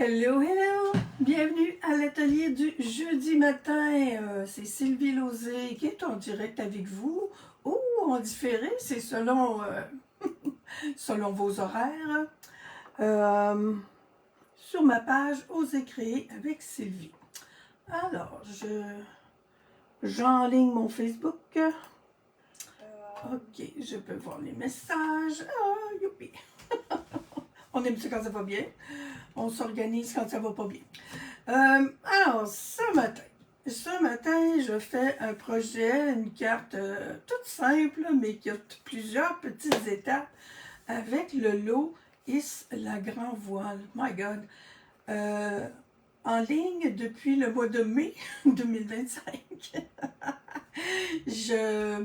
Hello, hello! Bienvenue à l'atelier du jeudi matin. C'est Sylvie Lauzé qui est en direct avec vous ou en différé, c'est selon, selon vos horaires. Sur ma page Oser créer avec Sylvie. Alors, j'enligne mon Facebook. Ok, je peux voir les messages. Ah, youpi! On aime ça quand ça va bien. On s'organise quand ça va pas bien. Alors, ce matin, je fais un projet, une carte toute simple, mais qui a plusieurs petites étapes avec le lot Is la grand voile. My God! En ligne depuis le mois de mai 2025. Je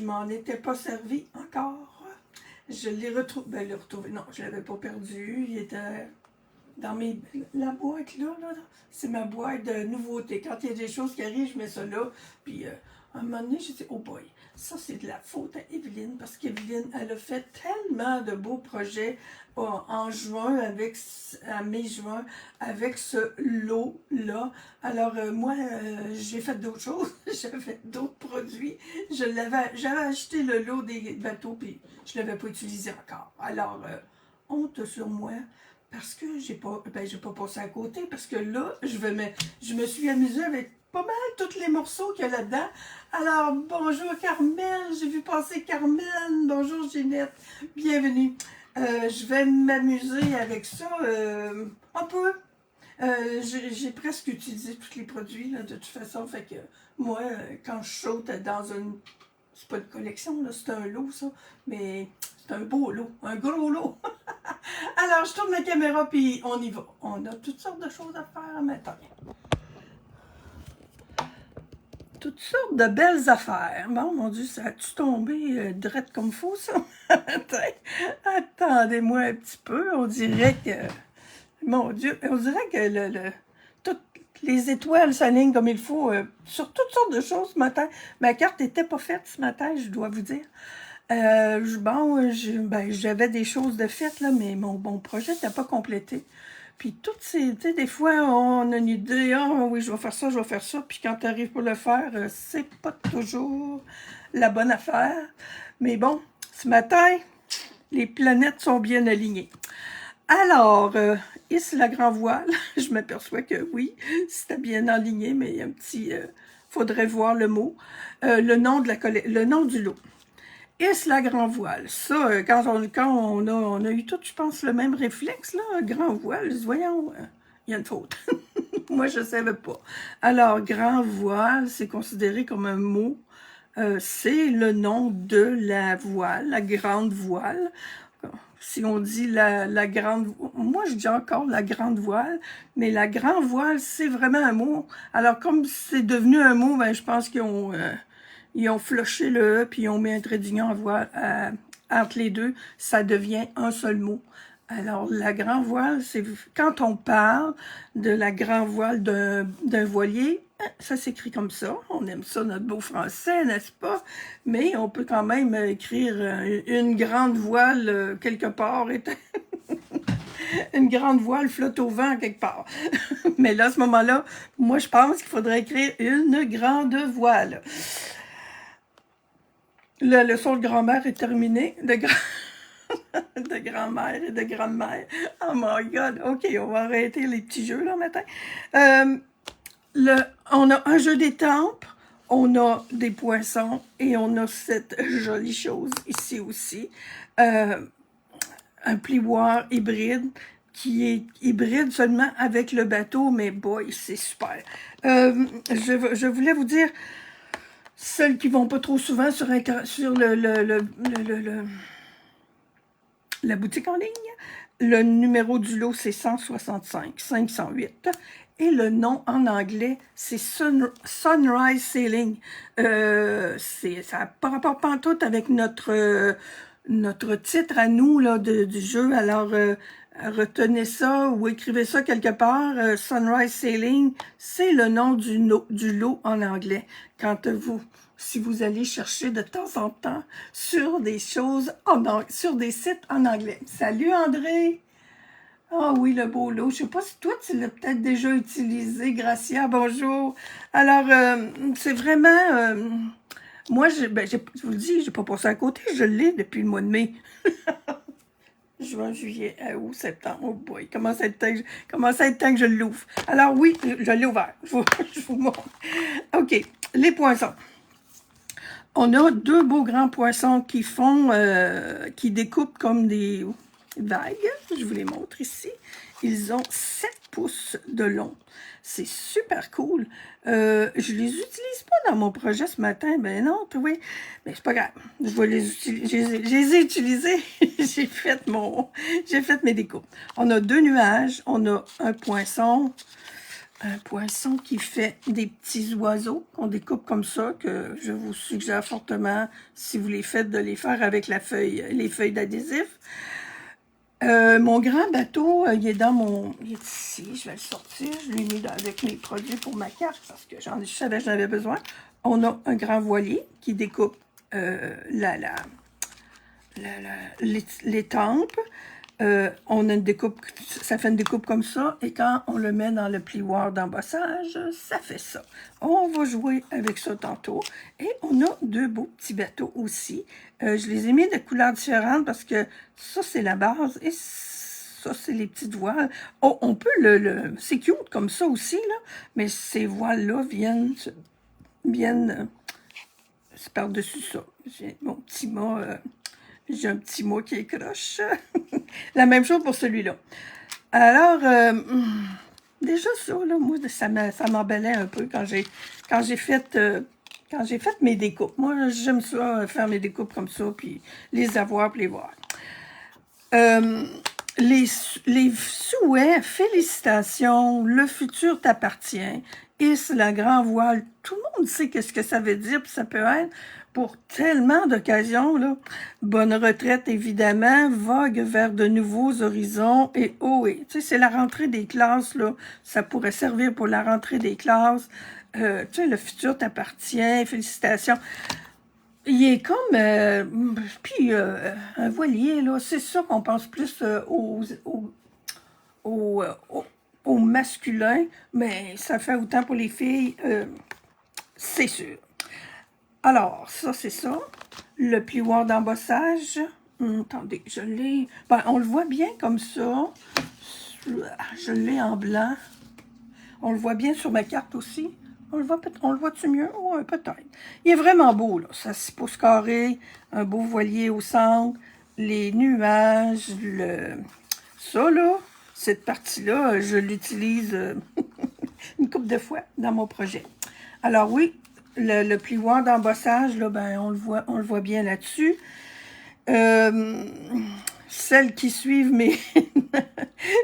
m'en étais pas servi encore. Je l'ai retrouvé. Ben, le retrouvé. Non, je l'avais pas perdu. Il était dans la boîte là. C'est ma boîte de nouveautés. Quand il y a des choses qui arrivent, je mets ça là. Puis, à un moment donné, j'ai dit, oh boy, ça c'est de la faute à Evelyne. Parce qu'Evelyne, elle a fait tellement de beaux projets en juin, à mai-juin, avec ce lot-là. Alors, moi, j'ai fait d'autres choses. J'avais d'autres produits. J'avais acheté le lot des bateaux, puis je ne l'avais pas utilisé encore. Alors, honte sur moi, parce que j'ai pas passé à côté, parce que là, je me suis amusée avec pas mal tous les morceaux qu'il y a là-dedans. Alors, bonjour Carmel, j'ai vu passer Carmel. Bonjour Ginette, bienvenue. Je vais m'amuser avec ça un peu. J'ai presque utilisé tous les produits là, de toute façon. Fait que moi, quand je saute dans une... C'est pas une collection, là, c'est un lot, ça. Mais c'est un beau lot, un gros lot. Alors, je tourne la caméra puis on y va. On a toutes sortes de choses à faire maintenant. Toutes sortes de belles affaires. Bon, mon Dieu, ça a-tu tombé drette comme faux, ça? Attendez-moi un petit peu. On dirait que... Mon Dieu, on dirait que toutes les étoiles s'alignent comme il faut sur toutes sortes de choses ce matin. Ma carte n'était pas faite ce matin, je dois vous dire. J'avais des choses de faites, là, mais mon projet n'était pas complété. Puis toutes ces, tu sais, des fois, on a une idée, ah oui, je vais faire ça, puis quand tu arrives pour le faire, c'est pas toujours la bonne affaire. Mais bon, ce matin, les planètes sont bien alignées. Alors, Is la grand voile, je m'aperçois que oui, c'était bien aligné, mais il y a un petit, faudrait voir le mot, le nom du lot. Is la grand voile. Ça, quand on a eu tout, je pense, le même réflexe, là, grand voile, voyons, il y a une faute. Moi, je ne savais pas. Alors, grand voile, c'est considéré comme un mot. C'est le nom de la voile, la grande voile. Si on dit la grande... Moi, je dis encore la grande voile, mais la grande voile, c'est vraiment un mot. Alors, comme c'est devenu un mot, ben, je pense qu'ils ont flushé le E, puis ils ont mis un trait d'union à voile, entre les deux, ça devient un seul mot. Alors, la grand voile, c'est quand on parle de la grand voile d'un voilier, ça s'écrit comme ça. On aime ça, notre beau français, n'est-ce pas? Mais on peut quand même écrire une grande voile quelque part. Une grande voile flotte au vent quelque part. Mais là, à ce moment-là, moi, je pense qu'il faudrait écrire une grande voile. La leçon de grand-mère est terminée. De grand-mère et de grand-mère. Oh my God! OK, on va arrêter les petits jeux, là, matin. On a un jeu d'étampes, on a des poissons et on a cette jolie chose ici aussi. Un plioir hybride qui est hybride seulement avec le bateau, mais boy, c'est super. Je voulais vous dire, celles qui vont pas trop souvent sur la boutique en ligne, le numéro du lot, c'est 165 508. Et le nom en anglais, c'est Sunrise Sailing. Ça n'a pas rapport pantoute avec notre titre à nous là, du jeu. Alors, retenez ça ou écrivez ça quelque part. Sunrise Sailing, c'est le nom du lot en anglais. Si vous allez chercher de temps en temps sur des choses, sur des sites en anglais. Salut André! Ah oui, le beau lot. Je sais pas si toi, tu l'as peut-être déjà utilisé, Gracia. Bonjour. Alors, c'est vraiment... moi, je vous le dis, j'ai pas passé à côté. Je l'ai depuis le mois de mai. Juin, juillet, août, septembre. Oh boy, commence à être temps que je l'ouvre. Alors oui, je l'ai ouvert. Je vous montre. OK, les poissons. On a deux beaux grands poissons qui font, qui découpent comme des vagues. Je vous les montre ici. Ils ont 7 pouces de long. C'est super cool. Je les utilise pas dans mon projet ce matin. Ben non, oui. Mais c'est pas grave. Je vais les utiliser. Je les ai utilisés. J'ai fait mes découpes. On a deux nuages. On a un poisson qui fait des petits oiseaux qu'on découpe comme ça, que je vous suggère fortement, si vous les faites, de les faire avec les feuilles d'adhésif. Mon grand bateau, il est ici, je vais le sortir, je l'ai mis avec mes produits pour ma carte, parce que je savais que j'en avais besoin. On a un grand voilier qui découpe les tempes. On a une découpe, ça fait une découpe comme ça, et quand on le met dans le plioir d'embossage, ça fait ça. On va jouer avec ça tantôt. Et on a deux beaux petits bateaux aussi. Je les ai mis de couleurs différentes parce que ça, c'est la base, et ça, c'est les petites voiles. Oh, on peut c'est cute comme ça aussi, là, mais ces voiles-là viennent c'est par-dessus ça. J'ai mon petit mât... j'ai un petit mot qui est croche. La même chose pour celui-là. Alors, déjà ça, là, moi, ça m'emballait un peu quand j'ai fait mes découpes. Moi, j'aime ça, faire mes découpes comme ça, puis les avoir, puis les voir. Les souhaits, félicitations, le futur t'appartient, hisse la grand voile. Tout le monde sait qu'est-ce que ça veut dire, puis ça peut être pour tellement d'occasions, là. Bonne retraite, évidemment, vogue vers de nouveaux horizons, et oh, et, tu sais, c'est la rentrée des classes, là. Ça pourrait servir pour la rentrée des classes. Tu sais, le futur t'appartient, félicitations. Il est comme, puis un voilier, là, c'est ça qu'on pense plus au masculin, mais ça fait autant pour les filles, c'est sûr. Alors, ça, c'est ça. Le plioir d'embossage. Attendez, je l'ai... Ben, on le voit bien comme ça. Je l'ai en blanc. On le voit bien sur ma carte aussi. On le voit-tu mieux? Oui, peut-être. Il est vraiment beau, là. Ça, 6 pouces carrés, un beau voilier au centre, les nuages, ça, là, cette partie-là, je l'utilise une couple de fois dans mon projet. Alors oui, le plioir d'embossage, là, ben, on le voit bien là-dessus. Celles qui suivent mes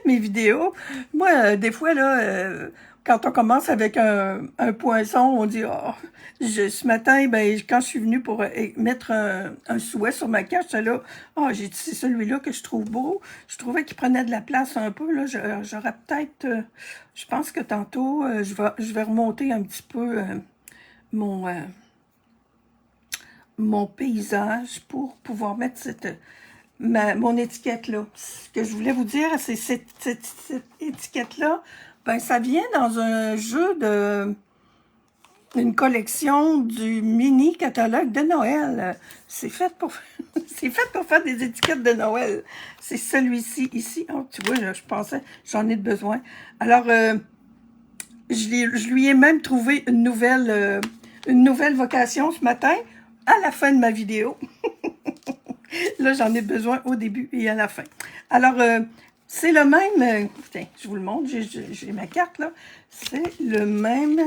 vidéos, moi, des fois, là, quand on commence avec un poinçon, on dit, oh, ce matin, ben, quand je suis venue pour mettre un souhait sur ma carte, là, oh, j'ai dit, c'est celui-là que je trouve beau. Je trouvais qu'il prenait de la place un peu, là. J'aurais peut-être, je pense que tantôt, je vais remonter un petit peu mon paysage pour pouvoir mettre mon étiquette là. Ce que je voulais vous dire, c'est cette étiquette-là, ben ça vient dans un jeu une collection du mini catalogue de Noël. C'est fait pour faire des étiquettes de Noël. C'est celui-ci ici. Oh, tu vois, là, je pensais, j'en ai besoin. Alors, je lui ai même trouvé une nouvelle vocation ce matin, à la fin de ma vidéo. Là, j'en ai besoin au début et à la fin. Alors, c'est le même... tiens, je vous le montre, j'ai ma carte, là. C'est le même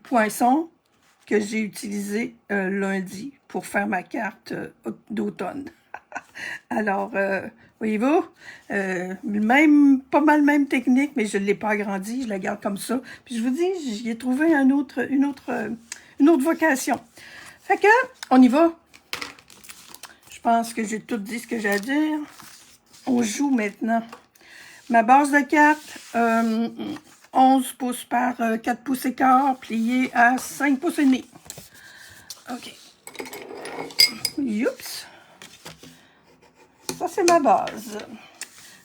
poinçon que j'ai utilisé lundi pour faire ma carte d'automne. Alors, voyez-vous, pas mal même technique, mais je ne l'ai pas agrandi, je la garde comme ça. Puis je vous dis, j'y ai trouvé une autre vocation. Fait que, on y va. Je pense que j'ai tout dit ce que j'ai à dire. On joue maintenant. Ma base de carte, 11 pouces par 4 pouces et quart, pliée à 5 pouces et demi. OK. Youps. Ça, c'est ma base.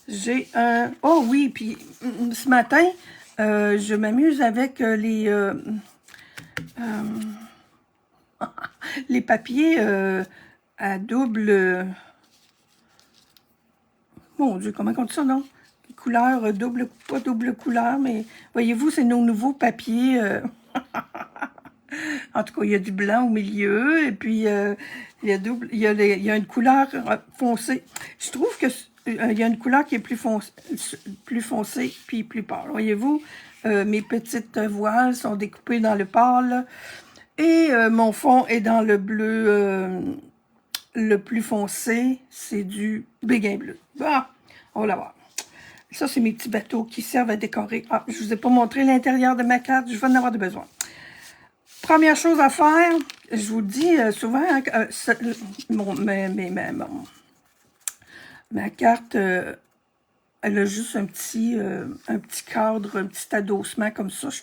J'ai un... Oh oui, puis ce matin, je m'amuse avec les papiers à double... Mon Dieu, comment on dit ça, non? Les couleurs double... Pas double couleur, mais... Voyez-vous, c'est nos nouveaux papiers... En tout cas, il y a du blanc au milieu, et puis il y a une couleur foncée. Je trouve que il y a une couleur qui est plus foncée, puis plus pâle. Voyez-vous, mes petites voiles sont découpées dans le pâle, et mon fond est dans le bleu le plus foncé, c'est du béguin bleu. Ah, on va la voir. Ça, c'est mes petits bateaux qui servent à décorer. Ah, je ne vous ai pas montré l'intérieur de ma carte, je vais en avoir besoin. Première chose à faire, je vous dis souvent, ma carte, elle a juste un petit cadre, un petit adossement comme ça. Je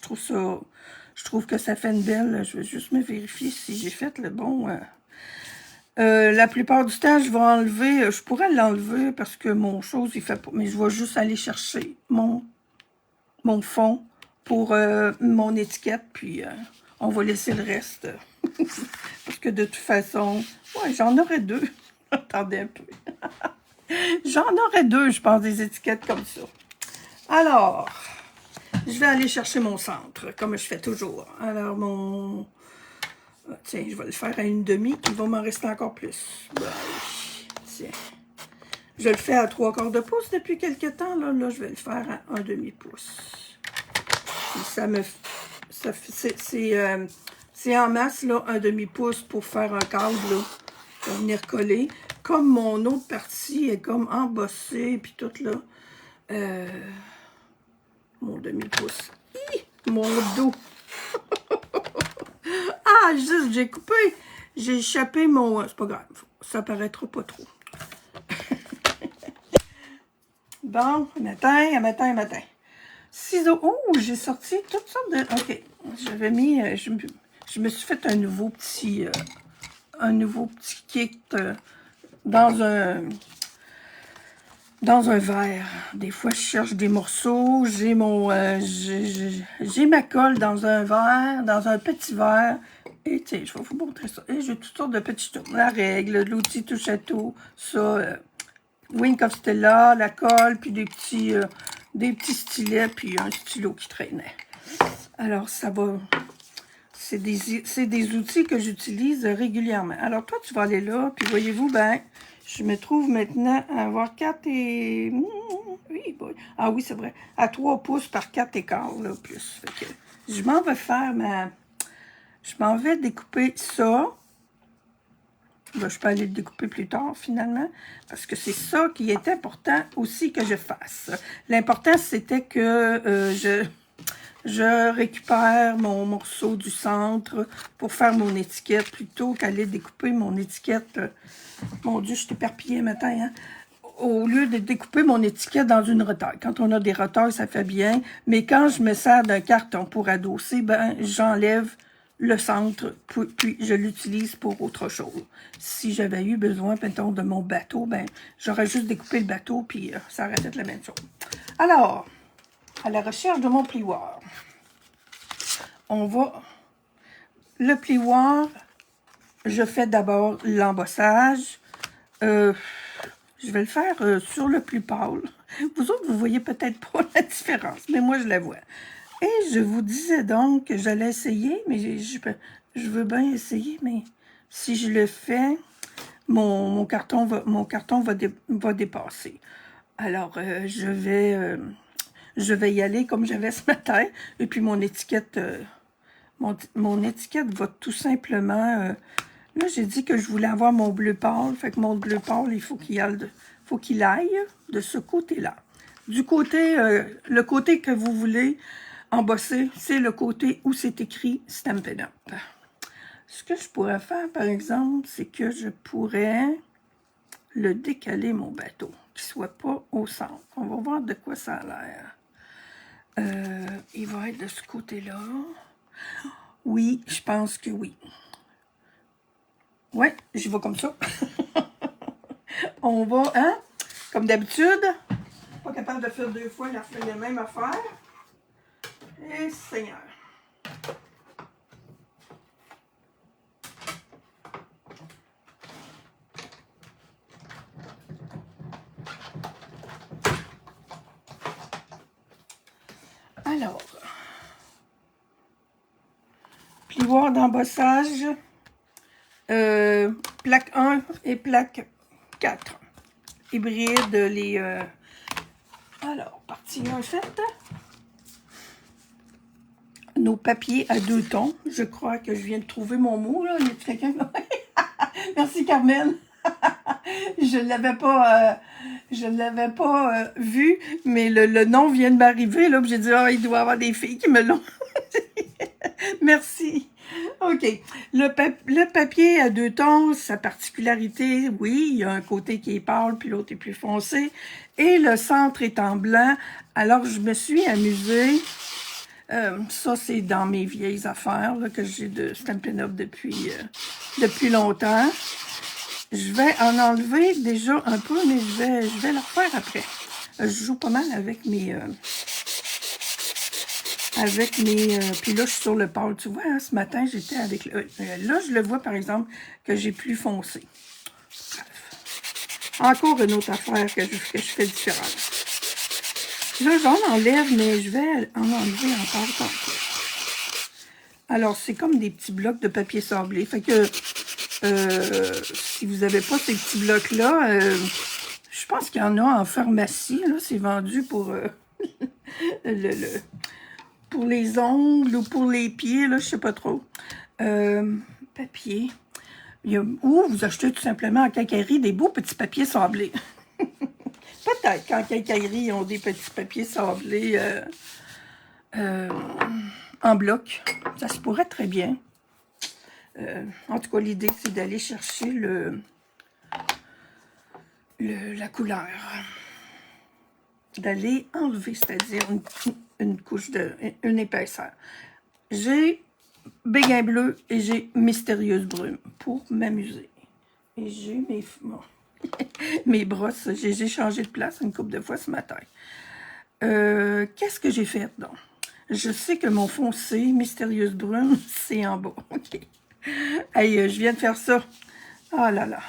trouve que ça fait une belle. Je vais juste me vérifier si j'ai fait le bon. La plupart du temps, je vais enlever, je pourrais l'enlever parce que mon chose, il fait pas, mais je vais juste aller chercher mon fond pour mon étiquette, puis on va laisser le reste. Parce que de toute façon, ouais, j'en aurais deux. Attendez un peu. J'en aurais deux, je pense, des étiquettes comme ça. Alors, je vais aller chercher mon centre, comme je fais toujours. Alors, tiens, je vais le faire à une demi, il va m'en rester encore plus. Ben, tiens. Je le fais à 3/4 de pouce depuis quelques temps. Là, je vais le faire à 1/2 pouce. C'est en masse, là, 1/2 pouce pour faire un cadre, là, pour venir coller. Comme mon autre partie est comme embossée, puis tout, là. Mon demi-pouce. Mon dos. Ah, juste, j'ai coupé. J'ai échappé mon... C'est pas grave, ça paraîtra pas trop. Bon, matin. Ciseaux. Oh, j'ai sorti toutes sortes de... OK. J'avais mis... je me suis fait un nouveau petit kit dans un verre. Des fois, je cherche des morceaux. J'ai ma colle dans un verre, dans un petit verre. Et tiens, je vais vous montrer ça. Et j'ai toutes sortes de petits trucs. La règle, l'outil touche à tout, ça... Wink of Stella, la colle, puis des petits stylets, puis un stylo qui traînait. Alors, ça va... C'est des outils que j'utilise régulièrement. Alors, toi, tu vas aller là, puis voyez-vous, ben, je me trouve maintenant à avoir 4 et... Oui, boy. Ah oui, c'est vrai. À 3 pouces par 4 écarts, là, plus. Fait que je m'en vais faire Je m'en vais découper ça. Ben, je peux aller le découper plus tard, finalement, parce que c'est ça qui est important aussi que je fasse. L'important, c'était que je récupère mon morceau du centre pour faire mon étiquette, plutôt qu'aller découper mon étiquette. Mon Dieu, je suis éparpillée matin, hein? Au lieu de découper mon étiquette dans une retaille. Quand on a des retailles, ça fait bien, mais quand je me sers d'un carton pour adosser, ben, j'enlève le centre, puis je l'utilise pour autre chose. Si j'avais eu besoin, mettons, de mon bateau, ben, j'aurais juste découpé le bateau, puis ça aurait fait la même chose. Alors, à la recherche de mon plioir. On va... Le plioir, je fais d'abord l'embossage. Je vais le faire sur le plus pâle. Vous autres, vous voyez peut-être pas la différence, mais moi, je la vois. Et je vous disais donc que j'allais essayer, mais je veux bien essayer, mais si je le fais, mon carton va dépasser. Alors, je vais y aller comme j'avais ce matin. Et puis, mon étiquette va tout simplement... là, j'ai dit que je voulais avoir mon bleu pâle. Fait que mon bleu pâle, il faut qu'il aille de ce côté-là. Du côté, le côté que vous voulez embosser, c'est le côté où c'est écrit Stampin' Up. Ce que je pourrais faire, par exemple, c'est que je pourrais le décaler, mon bateau, qu'il ne soit pas au centre. On va voir de quoi ça a l'air. Il va être de ce côté-là. Oui, je pense que oui. Ouais, j'y vais comme ça. On va, hein, comme d'habitude, Pas capable de faire 2 fois la même affaire. Et Seigneur. Alors, plioir d'embossage, plaque 1 et plaque 4. Hybride, les... Alors, partie 1 faite. Nos papiers à 2 tons. Je crois que je viens de trouver mon mot, là. Y a quelqu'un? Merci, Carmen. Je ne l'avais pas vu, mais le nom vient de m'arriver, là. J'ai dit, ah, il doit y avoir des filles qui me l'ont. Merci. OK. Le papier à 2 tons, sa particularité, oui, il y a un côté qui est pâle, puis l'autre est plus foncé. Et le centre est en blanc. Alors, je me suis amusée. Ça, c'est dans mes vieilles affaires là, que j'ai de Stampin' Up depuis longtemps. Je vais en enlever déjà un peu, mais je vais le refaire après. Je joue pas mal avec mes... puis là, je suis sur le pâle. Tu vois, hein, ce matin, j'étais avec... là, je le vois, par exemple, que j'ai plus foncé. Bref. Encore une autre affaire que je fais différente. Là, j'en enlève, mais je vais en enlever encore tantôt. Alors, c'est comme des petits blocs de papier sablé. Fait que, si vous n'avez pas ces petits blocs-là, je pense qu'il y en a en pharmacie. Là, c'est vendu pour, pour les ongles ou pour les pieds, là, je sais pas trop. Papier. Ou vous achetez tout simplement en quincaillerie des beaux petits papiers sablés. Peut-être qu'en quincaillerie, ils ont des petits papiers sablés en bloc. Ça se pourrait très bien. En tout cas, l'idée, c'est d'aller chercher la couleur. D'aller enlever, c'est-à-dire une couche une épaisseur. J'ai Béguin bleu et j'ai Mystérieuse brume pour m'amuser. Et j'ai mes brosses, j'ai changé de place une couple de fois ce matin. Qu'est-ce que j'ai fait donc? Je sais que mon foncé, Mystérieuse brume, c'est en bas. OK. Hey, je viens de faire ça. Ah là là.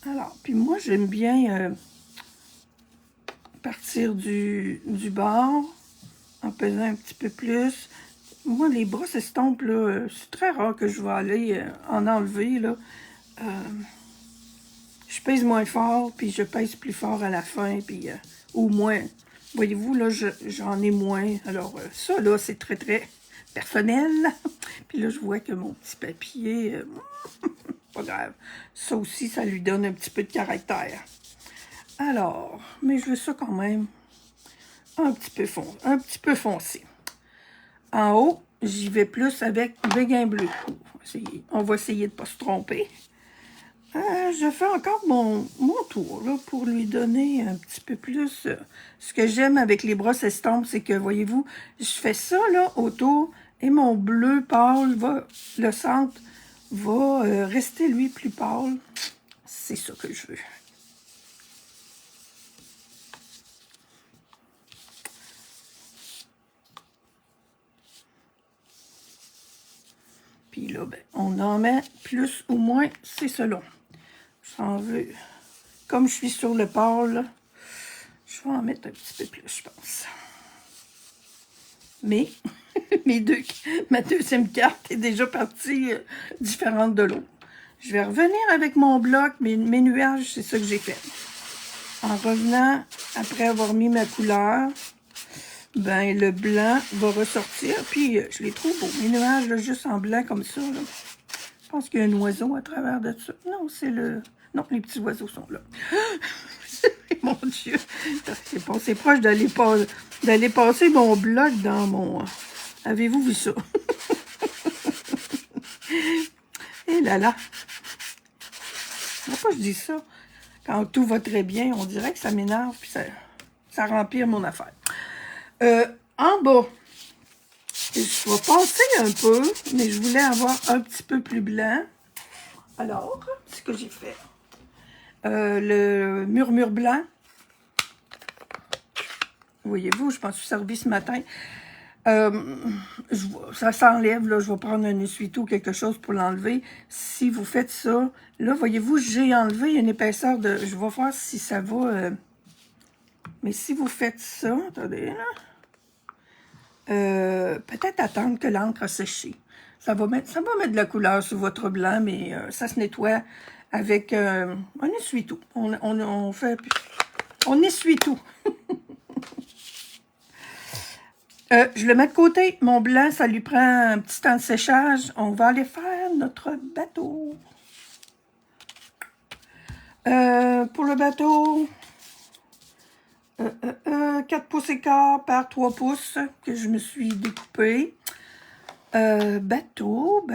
Alors, puis moi, j'aime bien partir du bord en pesant un petit peu plus. Moi, les brosses estampes, là, c'est très rare que je vais aller en enlever, là. Je pèse moins fort, puis je pèse plus fort à la fin, puis ou moins. Voyez-vous, là, j'en ai moins. Alors, ça, là, c'est très, très personnel. Puis là, je vois que mon petit papier, pas grave. Ça aussi, ça lui donne un petit peu de caractère. Alors, mais je veux ça quand même un petit peu foncé. En haut, j'y vais plus avec Béguin bleu. On va essayer de ne pas se tromper. Je fais encore mon tour là, pour lui donner un petit peu plus. Ce que j'aime avec les brosses estampes, c'est que, voyez-vous, je fais ça là autour et mon bleu pâle, le centre, va rester, lui, plus pâle. C'est ça que je veux. Puis là, ben, on en met plus ou moins, c'est selon. J'en veux. Comme je suis sur le pâle, je vais en mettre un petit peu plus, je pense. Mais, ma deuxième carte est déjà partie différente de l'autre. Je vais revenir avec mon bloc, mes nuages, c'est ça que j'ai fait. En revenant, après avoir mis ma couleur, ben le blanc va ressortir. Puis, je les trouve beaux. Mes nuages, là, juste en blanc comme ça. Là. Je pense qu'il y a un oiseau à travers de ça. Non, c'est le... Non, les petits oiseaux sont là. Mon Dieu! C'est proche d'aller passer mon bloc dans mon... Avez-vous vu ça? Et là là! Pourquoi je dis ça? Quand tout va très bien, on dirait que ça m'énerve, puis ça remplit mon affaire. En bas, je vais passer un peu, mais je voulais avoir un petit peu plus blanc. Alors, ce que j'ai fait. Le murmure blanc. voyez-vous, je m'en suis servi ce matin. Ça s'enlève, là, je vais prendre un essuie-tout, quelque chose pour l'enlever. Si vous faites ça, là, voyez-vous, j'ai enlevé une épaisseur de... Je vais voir si ça va... mais si vous faites ça, attendez, là, peut-être attendre que l'encre a séché. Ça va mettre de la couleur sur votre blanc, mais ça se nettoie avec un essuie-tout. On essuie tout. Je le mets de côté. Mon blanc, ça lui prend un petit temps de séchage. On va aller faire notre bateau. Pour le bateau, 4 pouces et quart par 3 pouces que je me suis découpé. Bateau,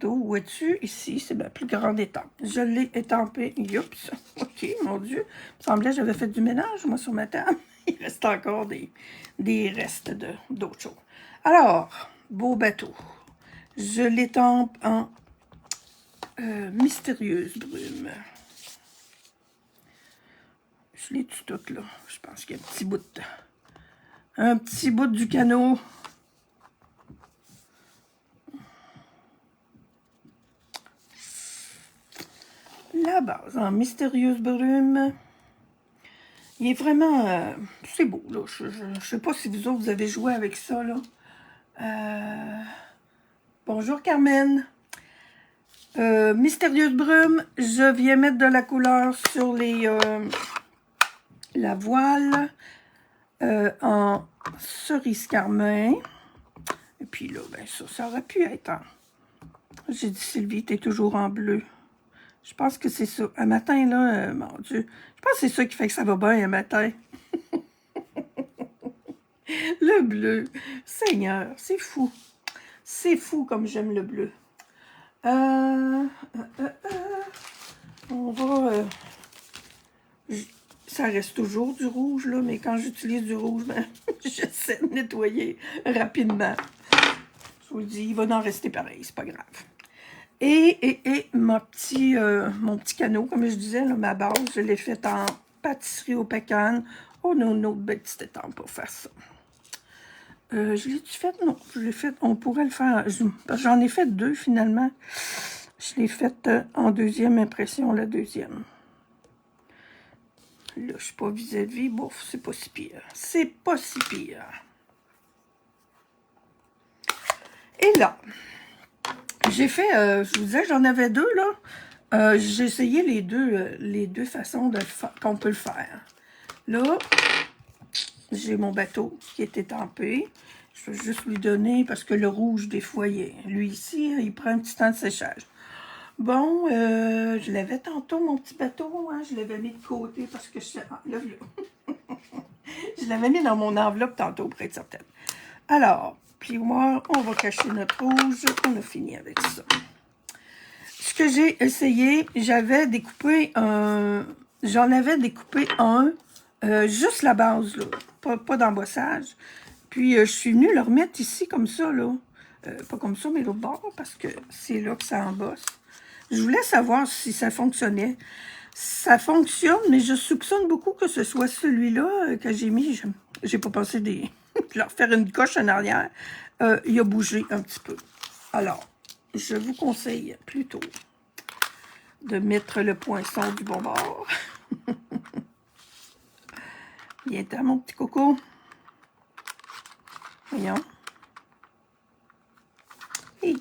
où es-tu? Ici, c'est ma plus grande étampe. Je l'ai étampé. Youps. OK, mon Dieu. Il me semblait que j'avais fait du ménage, moi, sur ma table. Il reste encore des restes d'autres choses. Alors, beau bateau. Je l'étampe en mystérieuse brume. Je l'ai tout là. Je pense qu'il y a un petit bout du canot. La base en mystérieuse brume. Il est vraiment... c'est beau, là. Je ne sais pas si vous autres, vous avez joué avec ça, là. Bonjour, Carmen. Mystérieuse brume. Je viens mettre de la couleur sur la voile en cerise carmin. Et puis là, ben ça aurait pu être en... J'ai dit, Sylvie, t'es toujours en bleu. Je pense que c'est ça. Un matin, là, mon Dieu. Je pense que c'est ça qui fait que ça va bien un matin. Le bleu. Seigneur, c'est fou. C'est fou comme j'aime le bleu. On va... ça reste toujours du rouge, là, mais quand j'utilise du rouge, ben, j'essaie de nettoyer rapidement. Je vous le dis, il va en rester pareil, c'est pas grave. Et mon petit canot, comme je disais, là, ma base, je l'ai faite en pâtisserie au pécan. Oh non, une autre belle petite étampe pour faire ça. Je l'ai-tu fait? Non, je l'ai fait. On pourrait le faire. J'en ai fait 2 finalement. Je l'ai faite en deuxième impression, la deuxième. Là, je suis pas vis-à-vis. Bon, c'est pas si pire. C'est pas si pire. Et là, j'ai fait, je vous disais, j'en avais 2, là. J'ai essayé les deux façons qu'on peut le faire. Là, j'ai mon bateau qui est étampé. Je vais juste lui donner, parce que le rouge, des fois, lui ici, il prend un petit temps de séchage. Bon, je l'avais tantôt, mon petit bateau, hein, je l'avais mis de côté parce que je... Ah, là. Je l'avais mis dans mon enveloppe tantôt, pour être certaine. Alors, puis moi, on va cacher notre rouge. On a fini avec ça. Ce que j'ai essayé, j'avais découpé un... J'en avais découpé un, juste la base, là, pas d'embossage. Puis, je suis venue le remettre ici, comme ça, là. Pas comme ça, mais l'autre bord, parce que c'est là que ça embosse. Je voulais savoir si ça fonctionnait. Ça fonctionne, mais je soupçonne beaucoup que ce soit celui-là que j'ai mis. J'ai pas pensé de leur faire une coche en arrière. Il a bougé un petit peu. Alors, je vous conseille plutôt de mettre le poinçon du bon bord. Viens-t'en, mon petit coco. Voyons. Hey.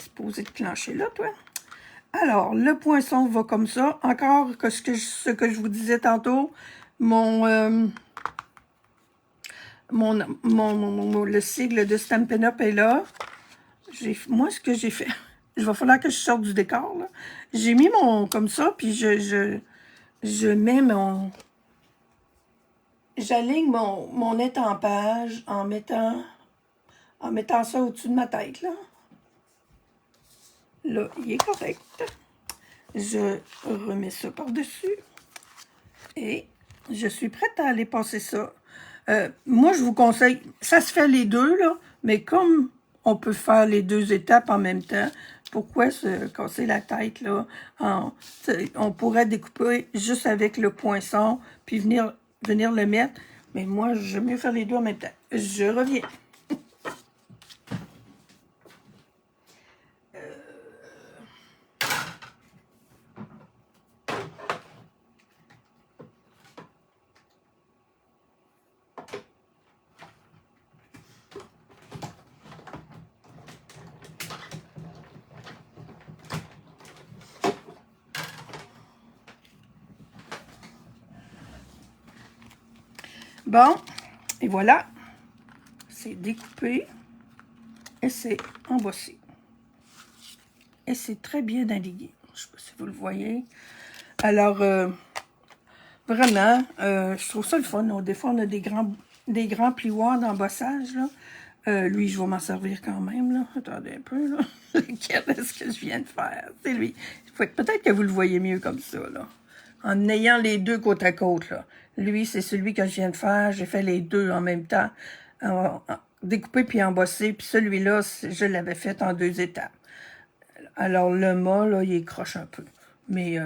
Supposé de clencher là, toi. Alors, le poinçon va comme ça. Encore que ce que je vous disais tantôt, le sigle de Stampin' Up est là. Moi, ce que j'ai fait, il va falloir que je sorte du décor, là. J'ai mis comme ça, puis je mets j'aligne mon étampage en mettant ça au-dessus de ma tête, là. Là, il est correct. Je remets ça par-dessus. Et je suis prête à aller passer ça. Moi, je vous conseille, ça se fait les deux, là, mais comme on peut faire les 2 étapes en même temps, pourquoi se casser la tête, là? On pourrait découper juste avec le poinçon, puis venir venir le mettre. Mais moi, j'aime mieux faire les deux en même temps. Je reviens. Bon, et voilà, c'est découpé et c'est embossé. Et c'est très bien allié. Je ne sais pas si vous le voyez. Alors, vraiment, je trouve ça le fun. Des fois, on a des grands plioirs d'embossage, là. Lui, je vais m'en servir quand même, là. Attendez un peu, là. Quel est-ce que je viens de faire? C'est lui. Peut-être que vous le voyez mieux comme ça, là. En ayant les deux côte à côte, là. Lui, c'est celui que je viens de faire. J'ai fait les deux en même temps. Découpé puis embossé. Puis celui-là, je l'avais fait en 2 étapes. Alors, le mât, là, il croche un peu. Mais,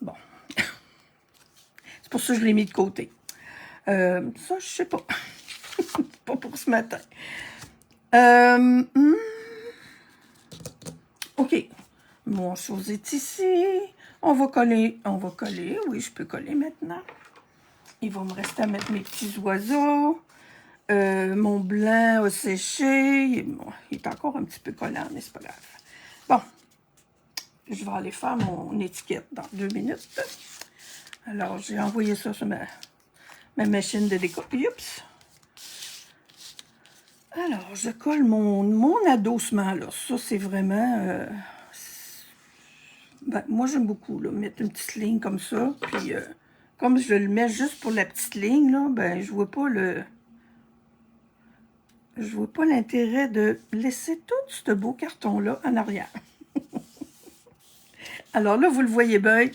bon. C'est pour ça que je l'ai mis de côté. Ça, je sais pas. Pas pour ce matin. OK. Mon chose est ici. On va coller. Oui, je peux coller maintenant. Il va me rester à mettre mes petits oiseaux. Mon blanc a séché. Il est encore un petit peu collant, mais c'est pas grave. Bon. Je vais aller faire mon étiquette dans 2 minutes. Alors, j'ai envoyé ça sur ma machine de découpe. Oups. Alors, je colle mon adossement, là. Ça, c'est vraiment... ben, moi, j'aime beaucoup, là, mettre une petite ligne comme ça. Puis, comme je le mets juste pour la petite ligne, là, ben, je vois pas l'intérêt de laisser tout ce beau carton-là en arrière. Alors là, vous le voyez bien.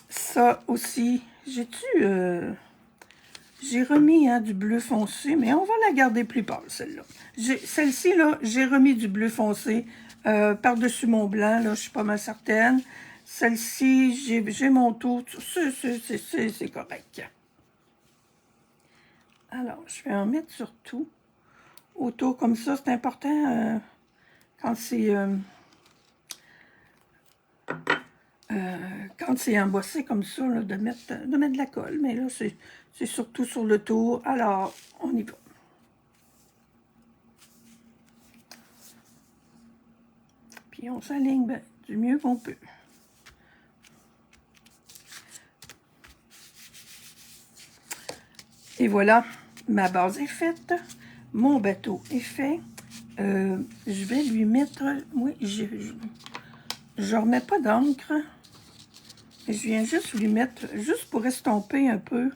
Ça aussi, j'ai remis du bleu foncé, mais on va la garder plus pâle, celle-là. Celle-ci, là, j'ai remis du bleu foncé par-dessus mon blanc, là, je suis pas mal certaine. Celle-ci, j'ai mon tour, c'est correct. Alors, je vais en mettre sur tout. Autour comme ça, c'est important quand c'est embossé comme ça, là, de mettre de la colle. Mais là, c'est surtout sur le tour. Alors, on y va. Puis on s'aligne du mieux qu'on peut. Et voilà, ma base est faite. Mon bateau est fait. Je vais lui mettre... Oui, je remets pas d'encre. Je viens juste lui mettre, juste pour estomper un peu,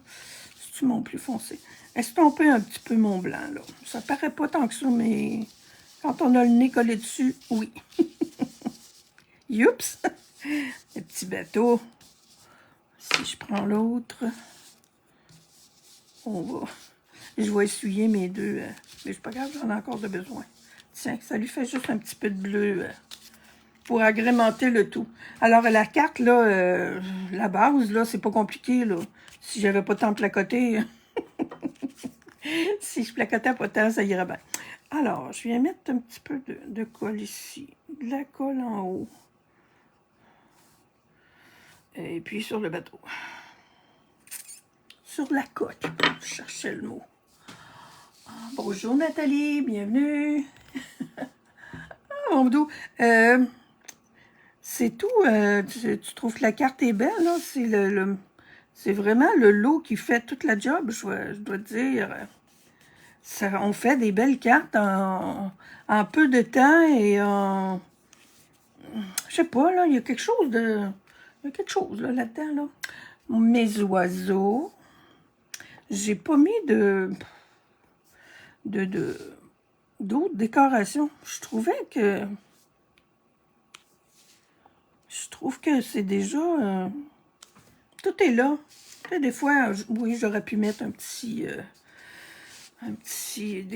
c'est-tu mon plus foncé? Estomper un petit peu mon blanc, là. Ça paraît pas tant que ça, mais quand on a le nez collé dessus, oui. Youps! Le petit bateau. Si je prends l'autre, je vais essuyer mes deux, mais c'est pas grave, j'en ai encore de besoin. Tiens, ça lui fait juste un petit peu de bleu pour agrémenter le tout. Alors, la carte, là, la base, là, c'est pas compliqué, là. Si j'avais pas tant placoté, si je placotais pas tant, ça irait bien. Alors, je viens mettre un petit peu de colle ici, de la colle en haut. Et puis sur le bateau. Sur la coque, je cherchais le mot. Bonjour Nathalie, bienvenue. Ah, mon dos. C'est tout. Tu trouves que la carte est belle, là? C'est vraiment le lot qui fait toute la job, je dois te dire. On fait des belles cartes en peu de temps et en... Je sais pas, là, il y a quelque chose là, là-dedans, là. Mes oiseaux. J'ai pas mis d'autres décorations. Je trouve que c'est déjà... tout est là. Des fois, oui, j'aurais pu mettre des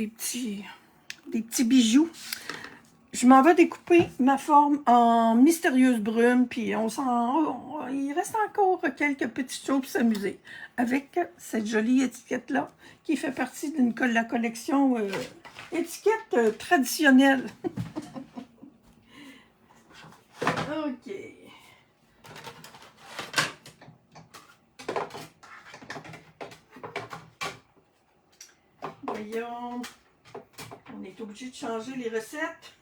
petits bijoux. je m'en vais découper ma forme en mystérieuse brume, puis il reste encore quelques petites choses pour s'amuser avec cette jolie étiquette-là, qui fait partie de la collection étiquette traditionnelle. OK. Voyons. On est obligé de changer les recettes.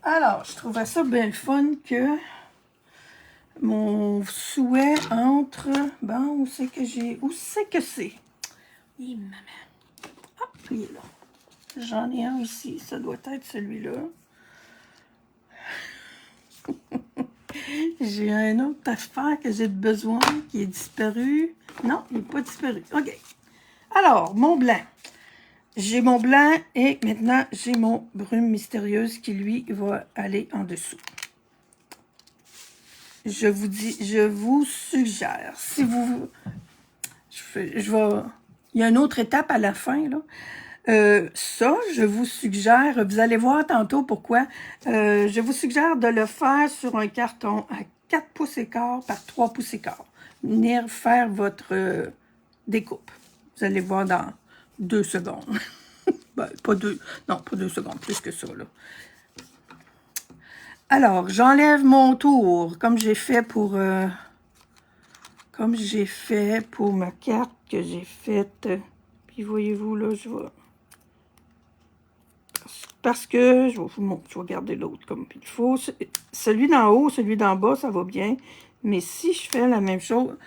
Alors, je trouvais ça bien le fun que mon souhait entre... Bon, où c'est que j'ai... Où c'est que c'est? Oui, maman. Hop, il est là. J'en ai un ici. Ça doit être celui-là. J'ai un autre affaire que j'ai besoin qui est disparu. Non, il n'est pas disparu. OK. Alors, mon blanc. J'ai mon blanc et maintenant, j'ai mon brume mystérieuse qui, lui, va aller en dessous. Je vous suggère, si vous... il y a une autre étape à la fin, là. Je vous suggère, vous allez voir tantôt pourquoi, je vous suggère de le faire sur un carton à 4 pouces et quart par 3 pouces et quart. Venir faire votre découpe. Vous allez voir dans 2 secondes. Ben, pas 2 secondes, plus que ça, là. Alors, j'enlève mon tour, comme j'ai fait pour ma carte que j'ai faite. Puis voyez-vous, là, je vais... Parce que, je vais garder l'autre comme il faut. Celui d'en haut, celui d'en bas, ça va bien. Mais si je fais la même chose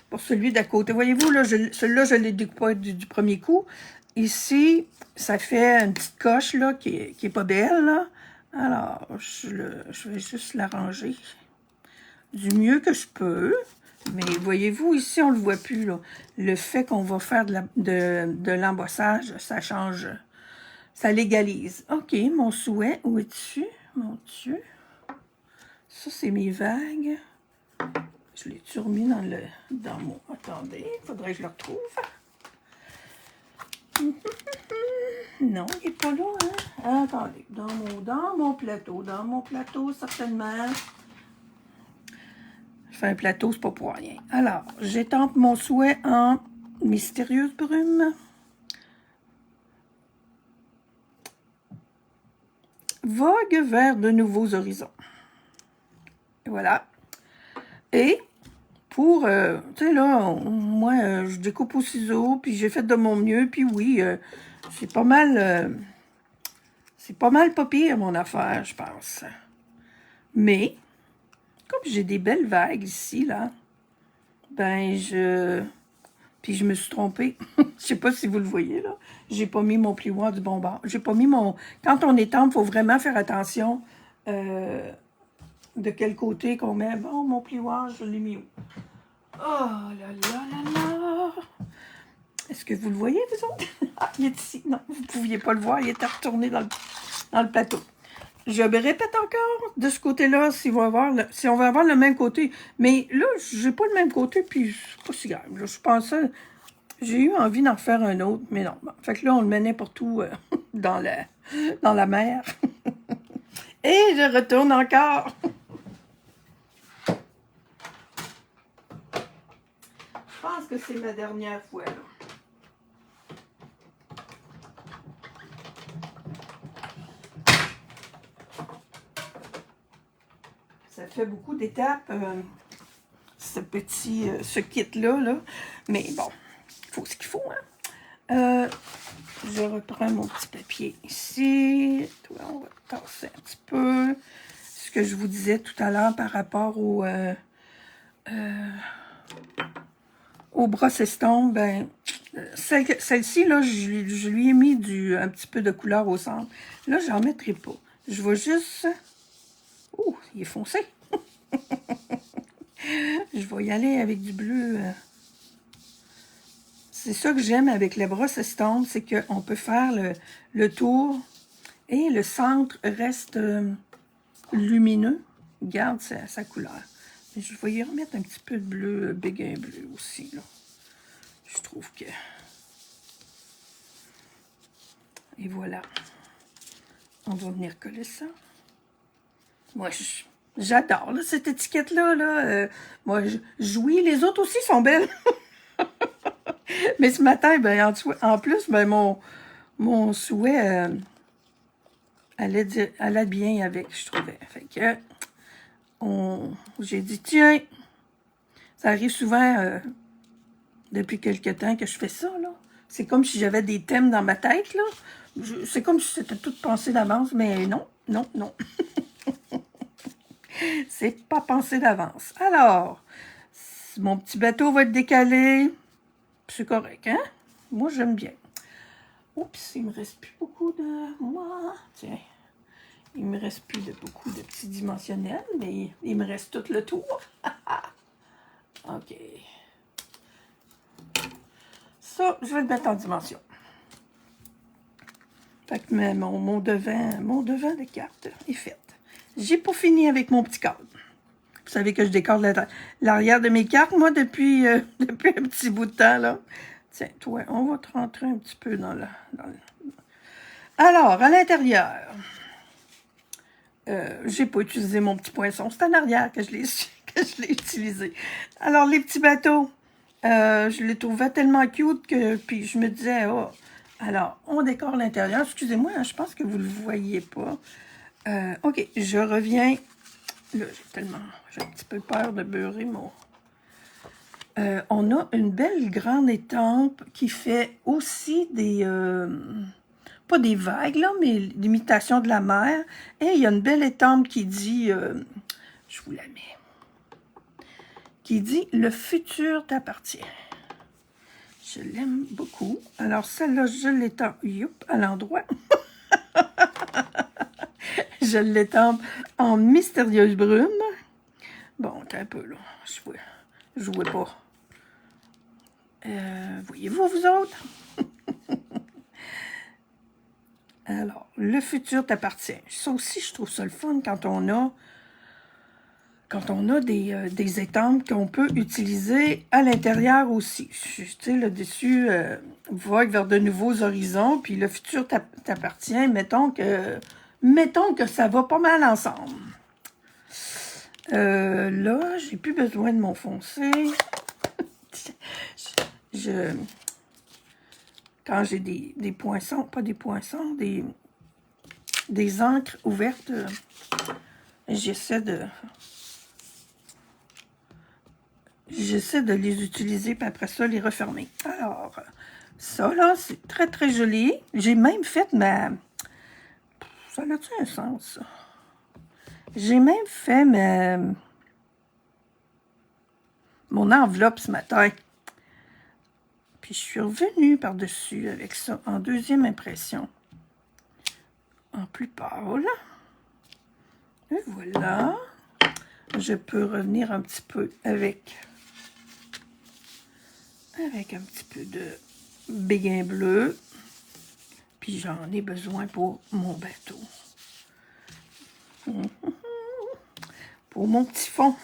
pour celui d'à côté, voyez-vous, là, celui-là, je l'ai découpé du premier coup. Ici, ça fait une petite coche, là, qui est pas belle, là. Alors, je vais juste l'arranger du mieux que je peux. Mais voyez-vous, ici, on ne le voit plus, là. Le fait qu'on va faire de l'embossage, ça change, ça légalise. OK, mon souhait, où es-tu? Mon Dieu. Ça, c'est mes vagues. Je l'ai-tu remis dans mon... Attendez, il faudrait que je le retrouve. Non, il n'est pas là, hein? Attendez, dans mon plateau, certainement. Je fais un plateau, c'est pas pour rien. Alors, j'étampe mon souhait en mystérieuse brume. Vogue vers de nouveaux horizons. Et voilà. Et pour, tu sais là, moi, je découpe au ciseau, puis j'ai fait de mon mieux, puis oui, c'est pas mal pas pire, mon affaire, je pense. Mais, comme j'ai des belles vagues ici, là, ben, puis je me suis trompée. Je sais pas si vous le voyez, là. J'ai pas mis mon plioir du bon bord. J'ai pas mis mon... Quand on étampe, il faut vraiment faire attention de quel côté qu'on met. Bon, mon plioir, je l'ai mis où? Oh là là là là! Est-ce que vous le voyez, vous autres? Ah, il est ici. Non, vous ne pouviez pas le voir. Il était retourné dans le plateau. Je me répète encore de ce côté-là si on va avoir le même côté. Mais là, j'ai pas le même côté, puis c'est pas si grave. Là, je pensais... J'ai eu envie d'en faire un autre, mais non. Bon, fait que là, on le met n'importe où dans la mer. Et je retourne encore. Je pense que c'est ma dernière fois, là. Ça fait beaucoup d'étapes, ce kit-là, là. Mais bon, il faut ce qu'il faut, hein. Je reprends mon petit papier ici. On va tasser un petit peu. Ce que je vous disais tout à l'heure par rapport au brosse estompe, ben, celle-ci, là, je lui ai mis un petit peu de couleur au centre. Là, j'en mettrai pas. Je vais juste... Oh, il est foncé. Je vais y aller avec du bleu. C'est ça que j'aime avec les brosses estompe, c'est qu'on peut faire le tour Et le centre reste lumineux. Garde sa couleur. Mais je vais y remettre un petit peu de bleu, béguin bleu aussi, là. Je trouve que... Et voilà. On va venir coller ça. Moi, j'adore cette étiquette-là. Là. Moi, oui, les autres aussi sont belles. Mais ce matin, ben, en plus, ben, mon souhait allait bien avec, je trouvais. Fait que j'ai dit, tiens, ça arrive souvent depuis quelque temps que je fais ça. Là. C'est comme si j'avais des thèmes dans ma tête. Là. C'est comme si c'était tout pensé d'avance, mais non, non, non. C'est pas pensé d'avance. Alors, mon petit bateau va être décalé. C'est correct, hein? Moi, j'aime bien. Oups, il me reste plus beaucoup de... Moi, tiens. Il me reste plus beaucoup de petits dimensionnels, mais il me reste tout le tour. OK. Ça, je vais le mettre en dimension. Fait que mon devant de carte est fait. J'ai pas fini avec mon petit cadre. Vous savez que je décore l'arrière de mes cartes, moi, depuis un petit bout de temps, là. Tiens, toi, on va te rentrer un petit peu dans le... Alors, à l'intérieur, j'ai pas utilisé mon petit poinçon. C'est en arrière que je l'ai utilisé. Alors, les petits bateaux, je les trouvais tellement cute que... Puis je me disais, oh... Alors, on décore l'intérieur. Excusez-moi, hein, je pense que vous ne le voyez pas. OK, je reviens... Là, j'ai un petit peu peur de beurrer mon... on a une belle grande étampe qui fait aussi des... pas des vagues, là, mais l'imitation de la mer. Et il y a une belle étampe qui dit... je vous la mets. Qui dit « Le futur t'appartient ». Je l'aime beaucoup. Alors, celle-là, je l'étampe à l'endroit. Je l'étampe en mystérieuse brume. Bon, t'as un peu, là. Je vois pas. Voyez-vous, vous autres? Alors, le futur t'appartient. Ça aussi, je trouve ça le fun quand on a des étampes qu'on peut utiliser à l'intérieur aussi. Tu sais, là dessus, vogue vers de nouveaux horizons, puis le futur t'appartient. Mettons que ça va pas mal ensemble. Là, j'ai plus besoin de m'enfoncer. Quand j'ai des poinçons, pas des poinçons, des encres ouvertes, j'essaie de les utiliser, puis après ça, les refermer. Alors, ça, là, c'est très, très joli. J'ai même fait ma... Ça a-tu un sens, ça? J'ai même fait mon enveloppe ce matin. Puis je suis revenue par-dessus avec ça en deuxième impression. En plus pâle. Et voilà. Je peux revenir un petit peu avec un petit peu de béguin bleu. Puis j'en ai besoin pour mon bateau. Pour mon petit fond.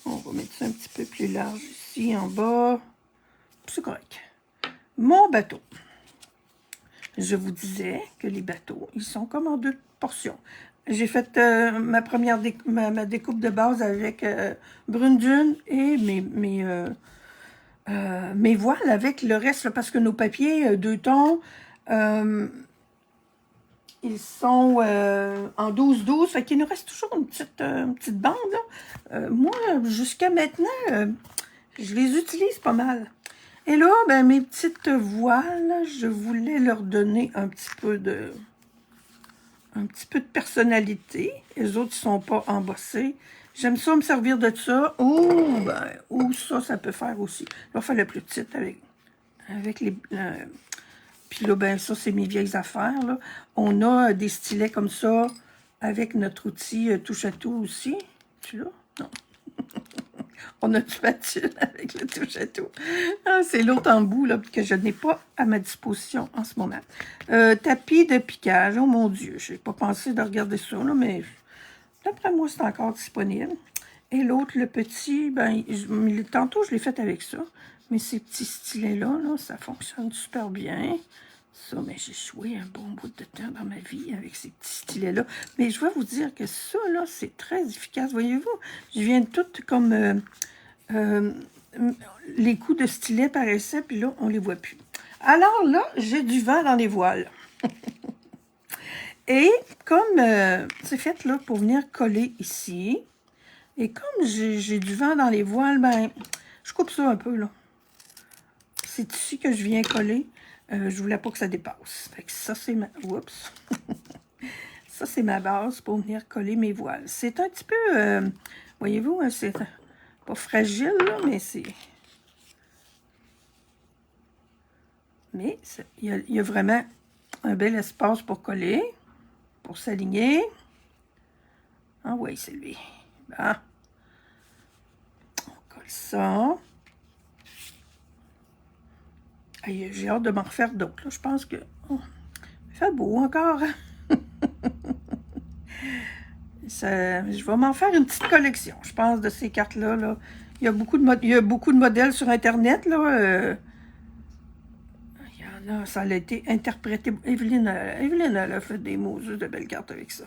On va mettre ça un petit peu plus large ici en bas. C'est correct. Mon bateau. Je vous disais que les bateaux, ils sont comme en 2 portions. J'ai fait ma première ma découpe de base avec brune dune et mes voiles avec le reste, là, parce que nos papiers 2 tons, ils sont en 12-12, fait qu'il nous reste toujours une petite bande. Là. Moi, jusqu'à maintenant, je les utilise pas mal. Et là, ben, mes petites voiles, je voulais leur donner un petit peu de personnalité. Les autres, ils sont pas embossés. J'aime ça me servir de ça. Ou ça peut faire aussi. Là, il fallait plus petite avec les... Puis là, ben ça, c'est mes vieilles affaires, là. On a des stylets comme ça avec notre outil touche-à-tout aussi. Tu là? Non. On a du spatule avec le touche à tout. Ah, c'est l'autre embout là, que je n'ai pas à ma disposition en ce moment. Tapis de piquage. Oh mon Dieu, je n'ai pas pensé de regarder ça, là, mais d'après moi, c'est encore disponible. Et l'autre, le petit, ben, tantôt, je l'ai fait avec ça. Mais ces petits stylets-là, là, ça fonctionne super bien. Ça, mais j'ai joué un bon bout de temps dans ma vie avec ces petits stylets-là. Mais je vais vous dire que ça, là, c'est très efficace. Voyez-vous, je viens de tout comme... les coups de stylet paraissaient, puis là, on les voit plus. Alors là, j'ai du vent dans les voiles. Et comme c'est fait là pour venir coller ici, et comme j'ai du vent dans les voiles, ben, je coupe ça un peu, là. C'est ici que je viens coller. Je voulais pas que ça dépasse. Fait que ça, c'est ma... Oups! Ça, c'est ma base pour venir coller mes voiles. C'est un petit peu... voyez-vous, hein, c'est pas fragile, là, mais c'est... Mais il y a vraiment un bel espace pour coller, pour s'aligner. Ah oui, c'est lui. Bon. On colle ça. J'ai hâte de m'en refaire d'autres. Je pense que... Oh, il fait beau encore. Je vais m'en faire une petite collection, je pense, de ces cartes-là. Là. Il y a beaucoup de modèles sur Internet. Là. Il y en a, ça a été interprété. Evelyne, elle a fait des mots de belles cartes avec ça.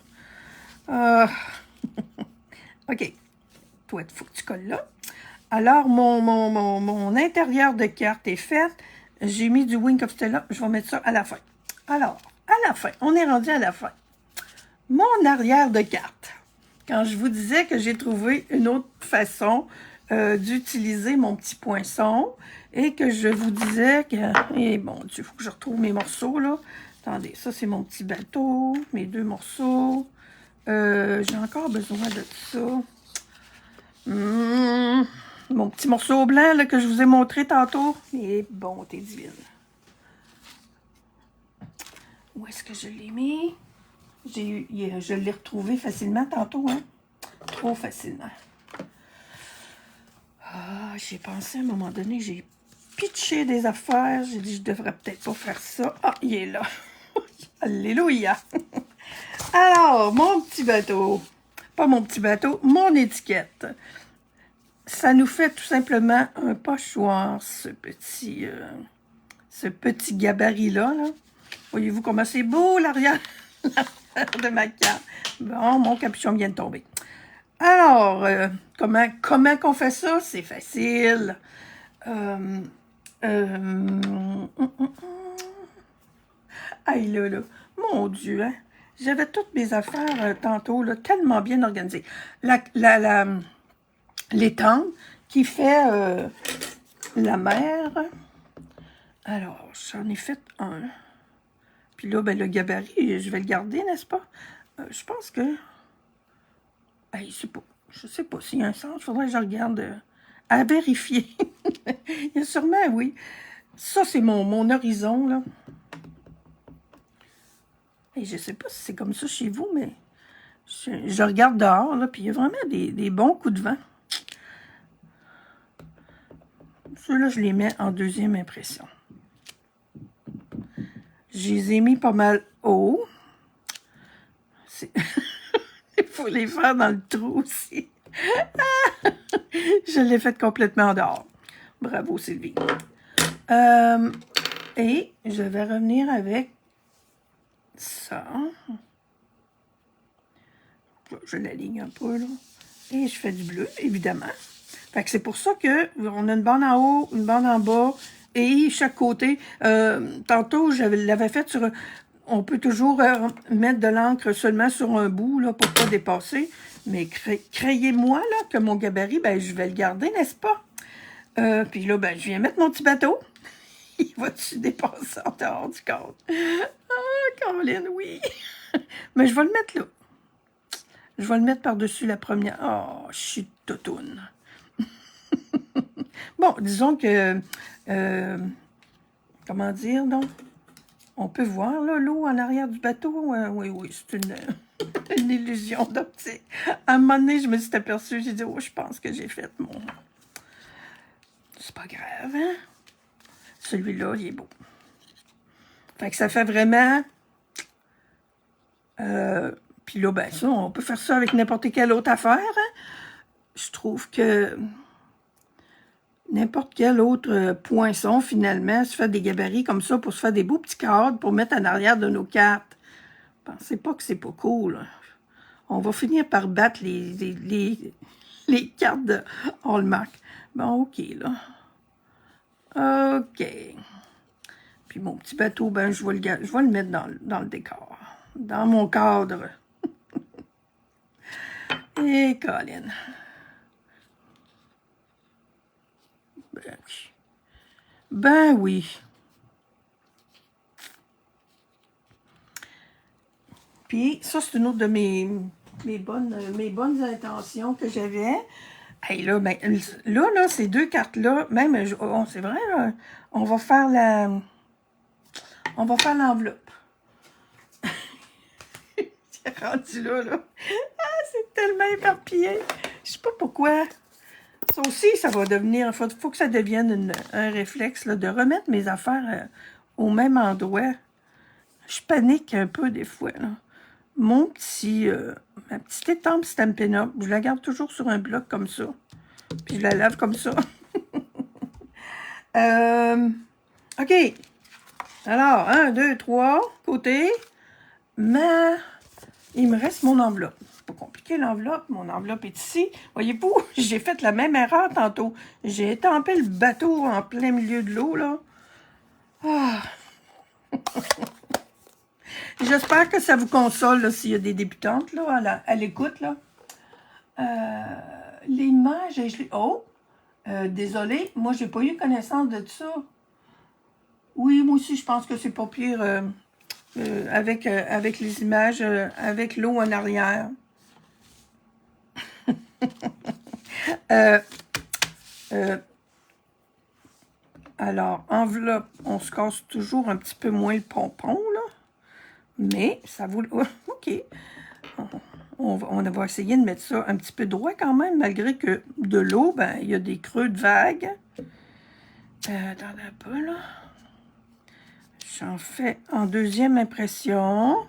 OK. Toi, il faut que tu colles là. Alors, mon intérieur de carte est fait. J'ai mis du Wink of Stella. Je vais mettre ça à la fin. Alors, à la fin, on est rendu à la fin. Mon arrière de carte. Quand je vous disais que j'ai trouvé une autre façon d'utiliser mon petit poinçon et que je vous disais que... Et bon, il faut que je retrouve mes morceaux, là. Attendez, ça, c'est mon petit bateau, mes 2 morceaux. J'ai encore besoin de ça. Mon petit morceau blanc là, que je vous ai montré tantôt. Et bonté divine. Où est-ce que je l'ai mis? Je l'ai retrouvé facilement tantôt, hein? Trop facilement. Ah, j'ai pensé à un moment donné, j'ai pitché des affaires. J'ai dit, je devrais peut-être pas faire ça. Ah, il est là. Alléluia. Alors, mon petit bateau. Pas mon petit bateau, mon étiquette. Ça nous fait tout simplement un pochoir, ce petit gabarit-là. Là. Voyez-vous comment c'est beau l'arrière de ma carte. Bon, mon capuchon vient de tomber. Alors, comment qu'on fait ça? C'est facile. Aïe là, mon Dieu, hein? J'avais toutes mes affaires tantôt, là, tellement bien organisées. L'étang qui fait la mer. Alors, j'en ai fait un. Puis là, ben, le gabarit, je vais le garder, n'est-ce pas? Je pense que... Hey, je sais pas s'il y a un sens. Il faudrait que je regarde à vérifier. Il y a sûrement, oui. Ça, c'est mon horizon, là. Et je sais pas si c'est comme ça chez vous, mais je regarde dehors, là, puis il y a vraiment des bons coups de vent. Ceux-là, je les mets en deuxième impression. Je les ai mis pas mal haut. Il faut les faire dans le trou aussi. Je l'ai fait complètement dehors. Bravo, Sylvie. Et je vais revenir avec ça. Je l'aligne un peu, là. Et je fais du bleu, évidemment. Fait que c'est pour ça qu'on a une bande en haut, une bande en bas, et chaque côté. Tantôt, je l'avais fait sur... On peut toujours mettre de l'encre seulement sur un bout, là, pour pas dépasser. Mais crayez-moi, là, que mon gabarit, ben, je vais le garder, n'est-ce pas? Puis là, ben, je viens mettre mon petit bateau. Il va-tu dépasser en dehors du cadre? Ah, Caroline, oui! Mais je vais le mettre là. Je vais le mettre par-dessus la première. Oh, je suis toutoune. Bon, disons que... comment dire, donc? On peut voir, là, l'eau en arrière du bateau. Oui, c'est une illusion d'optique. À un moment donné, je me suis aperçue, j'ai dit, oh, je pense que j'ai fait c'est pas grave, hein? Celui-là, il est beau. Fait que ça fait vraiment... puis là, ben ça, on peut faire ça avec n'importe quelle autre affaire, hein? Je trouve que n'importe quel autre poinçon, finalement, se fait des gabarits comme ça pour se faire des beaux petits cadres pour mettre en arrière de nos cartes. Pensez pas que c'est pas cool, hein? On va finir par battre les cartes de Hallmark. Bon, OK, là. OK. Puis mon petit bateau, ben, je vais le mettre dans le décor. Dans mon cadre. Et Colin. Ben oui. Puis ça, c'est une autre de mes bonnes intentions que j'avais. Hey, là, ben, là, ces deux cartes-là, même, oh, c'est vrai, là, on va faire l'enveloppe. C'est rendu là. Ah, c'est tellement éparpillé. Je sais pas pourquoi. Ça aussi, ça va devenir, faut que ça devienne un réflexe, là, de remettre mes affaires au même endroit. Je panique un peu des fois, là. Ma petite étampe Stampin' Up, je la garde toujours sur un bloc comme ça. Puis je la lave comme ça. OK. Alors, 1, 2, 3, côté. Mais il me reste mon enveloppe. C'est pas compliqué, l'enveloppe. Mon enveloppe est ici. Voyez-vous, j'ai fait la même erreur tantôt. J'ai étampé le bateau en plein milieu de l'eau, là. Ah. J'espère que ça vous console s'il y a des débutantes là, à l'écoute. L'image, désolé, moi, j'ai pas eu connaissance de ça. Oui, moi aussi, je pense que c'est pas pire avec les images, avec l'eau en arrière. Alors, enveloppe, on se casse toujours un petit peu moins le pompon, là. Mais ça vaut... OK. On va essayer de mettre ça un petit peu droit quand même, malgré que de l'eau, ben, il y a des creux de vagues. Attendez un peu, là. J'en fais en deuxième impression.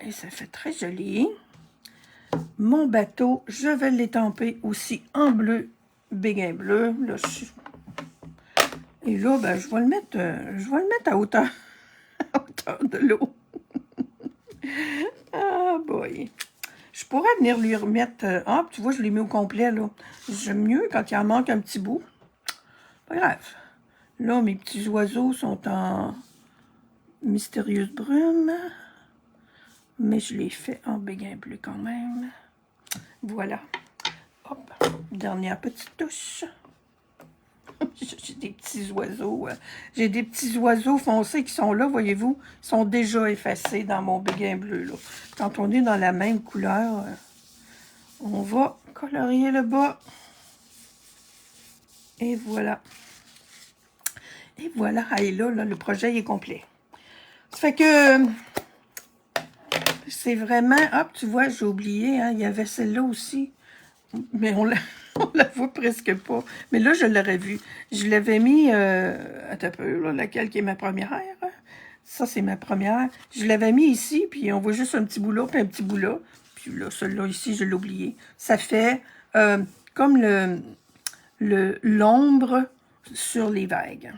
Et ça fait très joli. Mon bateau, je vais l'étamper aussi en bleu, béguin bleu. Là, et là, ben, je vais le mettre à hauteur, à hauteur de l'eau. Ah, boy. Je pourrais venir lui remettre... ah, tu vois, je l'ai mis au complet, là. J'aime mieux quand il en manque un petit bout. Pas grave. Là, mes petits oiseaux sont en mystérieuse brume. Mais je les fais en béguin bleu quand même. Voilà. Hop. Dernière petite touche. J'ai des petits oiseaux. J'ai des petits oiseaux foncés qui sont là, voyez-vous. Ils sont déjà effacés dans mon béguin bleu, là. Quand on est dans la même couleur, on va colorier le bas. Et voilà. Et voilà. Et là, le projet est complet. Ça fait que... c'est vraiment... Hop, tu vois, j'ai oublié, hein, il y avait celle-là aussi. Mais on la voit presque pas. Mais là, je l'aurais vue. Je l'avais mis... attends un peu, là, laquelle qui est ma première. Ça, c'est ma première. Je l'avais mis ici, puis on voit juste un petit bout là, puis un petit bout là. Puis là, celui-là ici, je l'ai oublié. Ça fait comme l'ombre sur les vagues.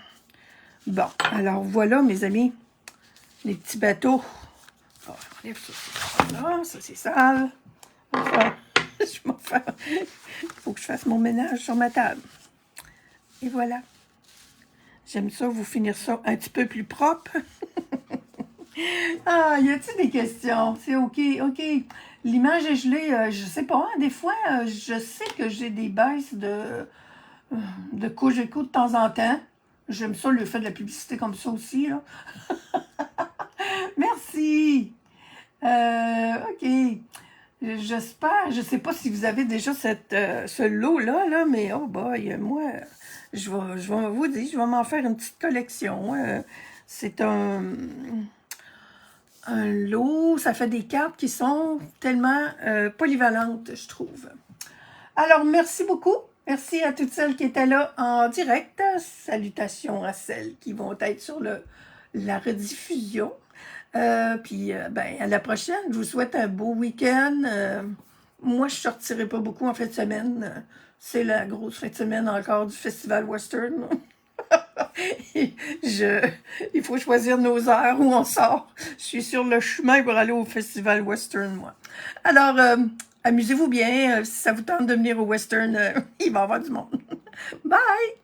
Bon, alors voilà, mes amis, les petits bateaux. Oh, enlève ça. Là, ça c'est sale. Enfin, il faut que je fasse mon ménage sur ma table. Et voilà. J'aime ça, vous finir ça un petit peu plus propre. Ah, y a-t-il des questions? C'est OK, OK. L'image est gelée, je sais pas, hein, des fois, je sais que j'ai des baisses de Cogeco de temps en temps. J'aime ça, le fait de la publicité comme ça aussi, là. Merci! OK. J'espère, je sais pas si vous avez déjà ce lot-là, là, mais oh boy, moi, je vais vous dire, je vais m'en faire une petite collection. C'est un lot, ça fait des cartes qui sont tellement polyvalentes, je trouve. Alors, merci beaucoup. Merci à toutes celles qui étaient là en direct. Salutations à celles qui vont être sur la rediffusion. Ben, à la prochaine. Je vous souhaite un beau week-end. Moi, je sortirai pas beaucoup en fin de semaine. C'est la grosse fin de semaine encore du Festival Western. Il faut choisir nos heures où on sort. Je suis sur le chemin pour aller au Festival Western, moi. Alors, amusez-vous bien. Si ça vous tente de venir au Western, il va y avoir du monde. Bye!